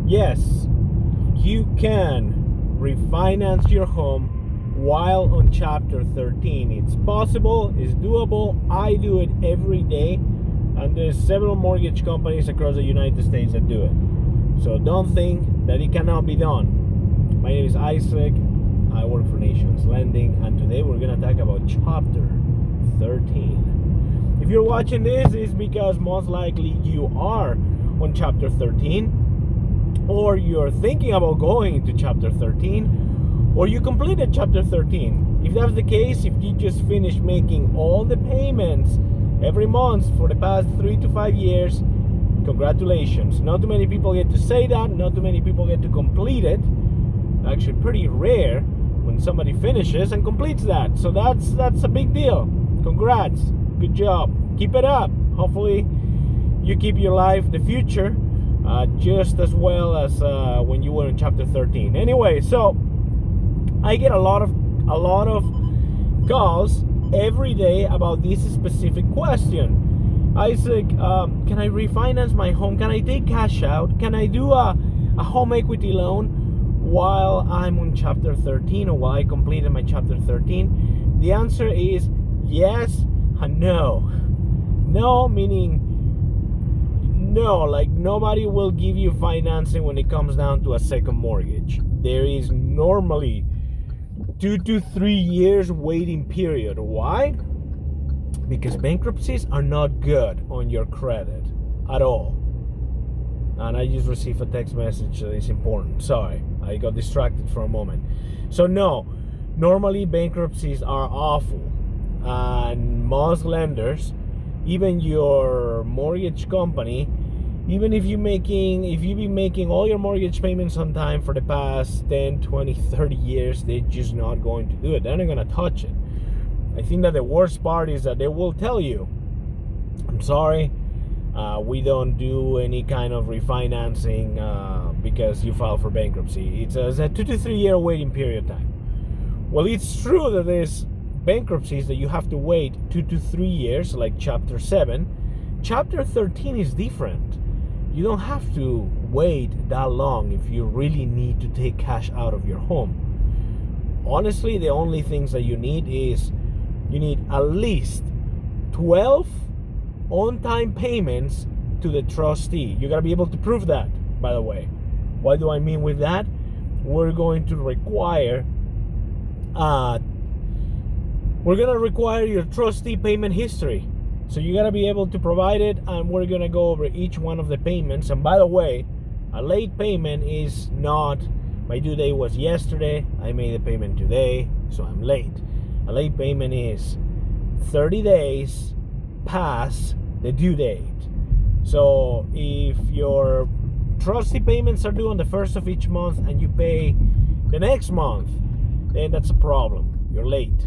Yes, you can refinance your home while on Chapter 13. It's possible, it's doable. I do it every day, and there's several mortgage companies across the United States that do it. So don't think that it cannot be done. My name is Isaac. I work for Nations Lending, and today we're going to talk about Chapter 13. If you're watching this, it's because most likely you are on Chapter 13, or you're thinking about going into Chapter 13, or you completed Chapter 13. If that's the case, if you just finished making all the payments every month for the past 3 to 5 years, congratulations. Not too many people get to say that. Not too many people get to complete it. Actually, pretty rare when somebody finishes and completes that. So that's a big deal. Congrats. Good job. Keep it up. Hopefully, you keep your life, the future, just as well as when you were in Chapter 13. Anyway, so I get a lot of calls every day about this specific question. Isaac, can I refinance my home? Can I take cash out? Can I do a home equity loan while I'm on Chapter 13, or while I completed my Chapter 13? The answer is yes and no. No meaning no, like nobody will give you financing when it comes down to a second mortgage. There is normally 2 to 3 years waiting period. Why? Because bankruptcies are not good on your credit at all. And I just received a text message that is important. Sorry, I got distracted for a moment. So no, normally bankruptcies are awful, and most lenders, even your mortgage company, even if you've been making all your mortgage payments on time for the past 10, 20, 30 years, they're just not going to do it. They're not going to touch it. I think that the worst part is that they will tell you, I'm sorry, we don't do any kind of refinancing because you filed for bankruptcy. It's a 2 to 3 year waiting period time. Well, it's true that there's bankruptcies that you have to wait 2 to 3 years, like Chapter 7. Chapter 13 is different. You don't have to wait that long if you really need to take cash out of your home. Honestly, the only things that you need is you need at least 12 on-time payments to the trustee. You got to be able to prove that, by the way. What do I mean with that? We're going to require your trustee payment history. So you gotta be able to provide it, and we're gonna go over each one of the payments. And by the way, a late payment is not, my due date was yesterday, I made a payment today, so I'm late. A late payment is 30 days past the due date. So if your trustee payments are due on the first of each month and you pay the next month, then that's a problem. You're late.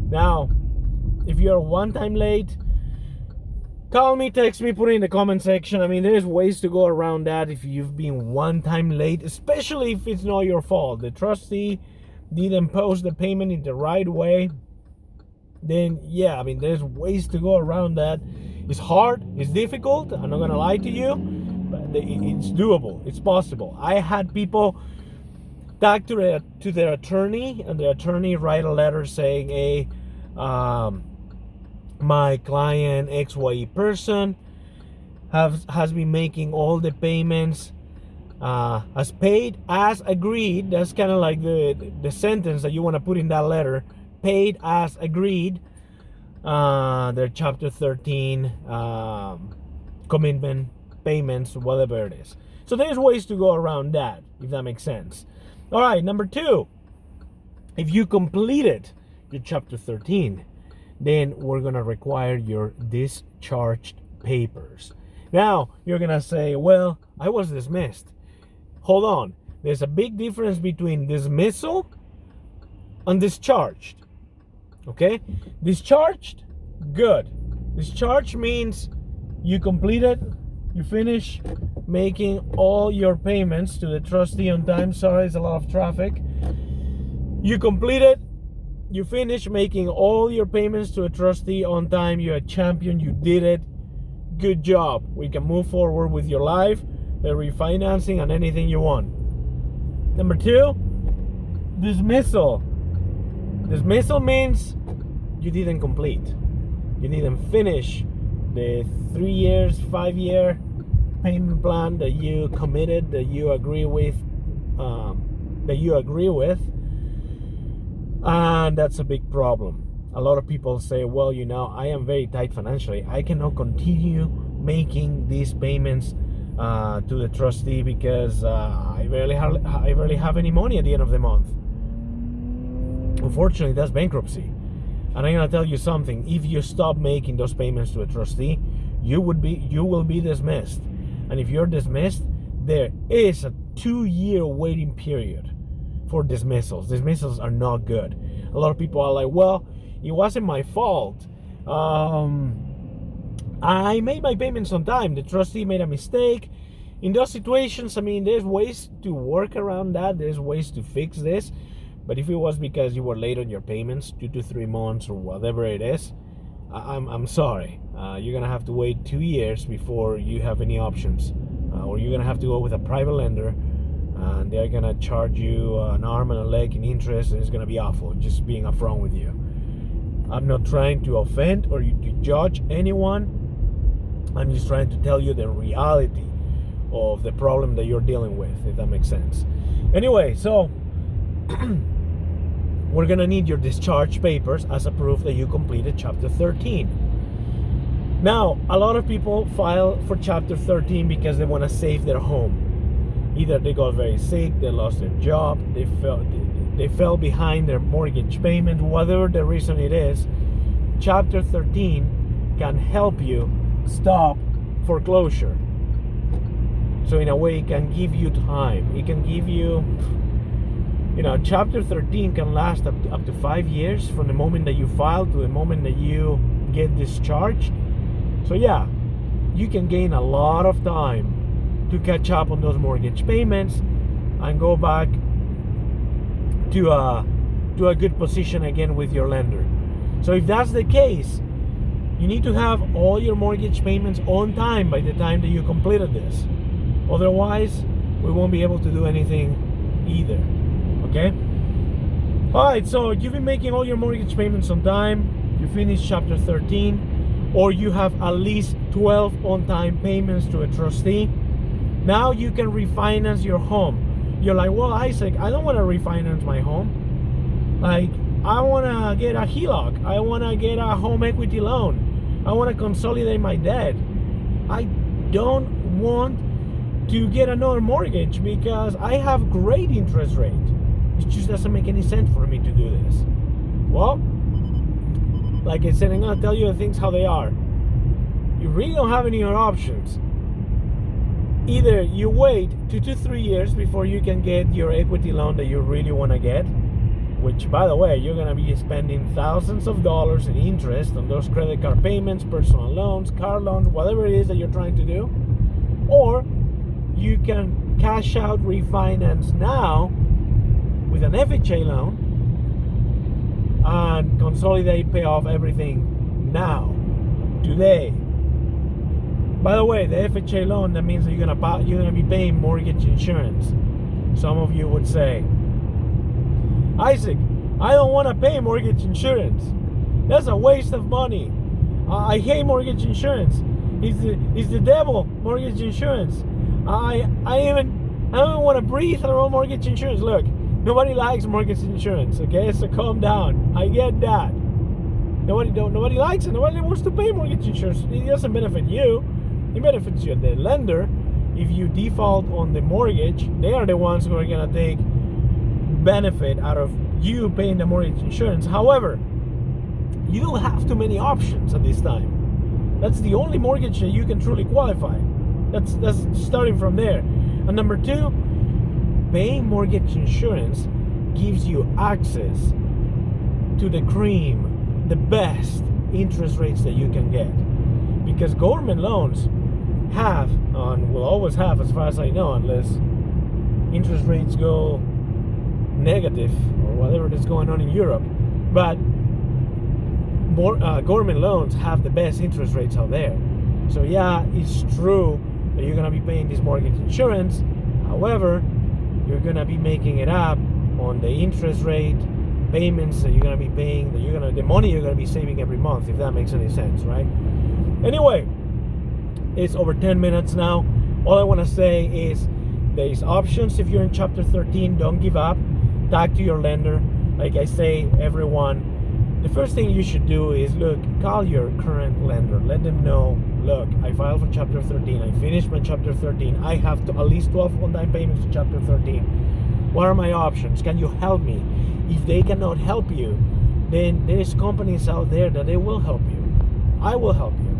Now, if you're one time late, call me, text me, put it in the comment section. I mean, there's ways to go around that if you've been one time late, especially if it's not your fault. The trustee didn't post the payment in the right way. Then, yeah, I mean, there's ways to go around that. It's hard, it's difficult, I'm not going to lie to you, but it's doable, it's possible. I had people talk to their attorney, and the attorney write a letter saying, hey, my client XY person has been making all the payments as paid as agreed. That's kind of like the sentence that you want to put in that letter. Paid as agreed. Their Chapter 13 commitment payments, whatever it is. So there's ways to go around that, if that makes sense. All right, number 2. If you completed your Chapter 13, then we're going to require your discharged papers. Now, you're going to say, well, I was dismissed. Hold on. There's a big difference between dismissal and discharged. Okay? Discharged, good. Discharged means you completed, you finish making all your payments to the trustee on time. Sorry, it's a lot of traffic. You completed, you finish making all your payments to a trustee on time. You're a champion. You did it. Good job. We can move forward with your life. refinancing and anything you want. Number 2, dismissal. Dismissal means you didn't complete. You didn't finish the 3 years, 5-year payment plan that you committed, that you agree with, and that's a big problem. A lot of people say, well, I am very tight financially. I cannot continue making these payments to the trustee because I rarely have any money at the end of the month. Unfortunately, that's bankruptcy. And I'm gonna tell you something: if you stop making those payments to a trustee, you will be dismissed. And if you're dismissed, there is a 2-year waiting period for dismissals. Dismissals are not good. A lot of people are like, well, it wasn't my fault. I made my payments on time. The trustee made a mistake. In those situations, there's ways to work around that. There's ways to fix this. But if it was because you were late on your payments, 2 to 3 months or whatever it is, I'm sorry. You're going to have to wait 2 years before you have any options. Or you're going to have to go with a private lender, and they're going to charge you an arm and a leg in interest, and it's going to be awful, just being upfront with you. I'm not trying to offend or to judge anyone. I'm just trying to tell you the reality of the problem that you're dealing with, if that makes sense. Anyway, so we're going to need your discharge papers as a proof that you completed Chapter 13. Now, a lot of people file for Chapter 13 because they want to save their home. Either they got very sick, they lost their job, they fell behind their mortgage payment, whatever the reason it is. Chapter 13 can help you stop foreclosure. So in a way, it can give you time. It can give you, Chapter 13 can last up to 5 years from the moment that you file to the moment that you get discharged. So yeah, you can gain a lot of time to catch up on those mortgage payments and go back to a good position again with your lender. So if that's the case, you need to have all your mortgage payments on time by the time that you completed this. Otherwise, we won't be able to do anything either. Okay? Alright, so you've been making all your mortgage payments on time, you finished Chapter 13, or you have at least 12 on-time payments to a trustee. Now you can refinance your home. You're like, well, Isaac, I don't want to refinance my home. Like, I want to get a HELOC. I want to get a home equity loan. I want to consolidate my debt. I don't want to get another mortgage because I have great interest rate. It just doesn't make any sense for me to do this. Well, like I said, I'm going to tell you the things how they are. You really don't have any other options. Either you wait 2 to 3 years before you can get your equity loan that you really want to get, which, by the way, you're going to be spending thousands of dollars in interest on those credit card payments, personal loans, car loans, whatever it is that you're trying to do. Or you can cash out, refinance now with an FHA loan and consolidate, pay off everything now, today. By the way, the FHA loan, that means that you're gonna be paying mortgage insurance. Some of you would say, Isaac, I don't want to pay mortgage insurance. That's a waste of money. I hate mortgage insurance. It's the devil, mortgage insurance. I don't want to breathe around mortgage insurance. Look, nobody likes mortgage insurance, okay? So calm down. I get that. Nobody likes it. Nobody wants to pay mortgage insurance. It doesn't benefit you. It benefits you, the lender. If you default on the mortgage, they are the ones who are going to take benefit out of you paying the mortgage insurance. However, you don't have too many options at this time. That's the only mortgage that you can truly qualify. That's starting from there. And number 2, paying mortgage insurance gives you access to the cream, the best interest rates that you can get. Because government loans have, and will always have, as far as I know, unless interest rates go negative or whatever is going on in Europe, but more government loans have the best interest rates out there. So yeah, it's true that you're going to be paying this mortgage insurance. However, you're going to be making it up on the interest rate, payments that you're going to be paying, the money you're going to be saving every month, if that makes any sense, right? Anyway, it's over 10 minutes now. All I want to say is there's options if you're in Chapter 13. Don't give up. Talk to your lender. Like I say, everyone, the first thing you should do is, call your current lender. Let them know, look, I filed for Chapter 13. I finished my Chapter 13. I have at least 12 one-time payments to Chapter 13. What are my options? Can you help me? If they cannot help you, then there's companies out there that they will help you. I will help you.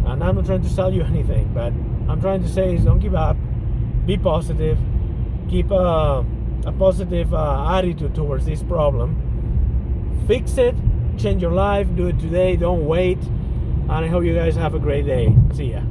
And I'm not trying to sell you anything, but I'm trying to say is don't give up. Be positive. Keep a positive attitude towards this problem. Fix it. Change your life. Do it today. Don't wait. And I hope you guys have a great day. See ya.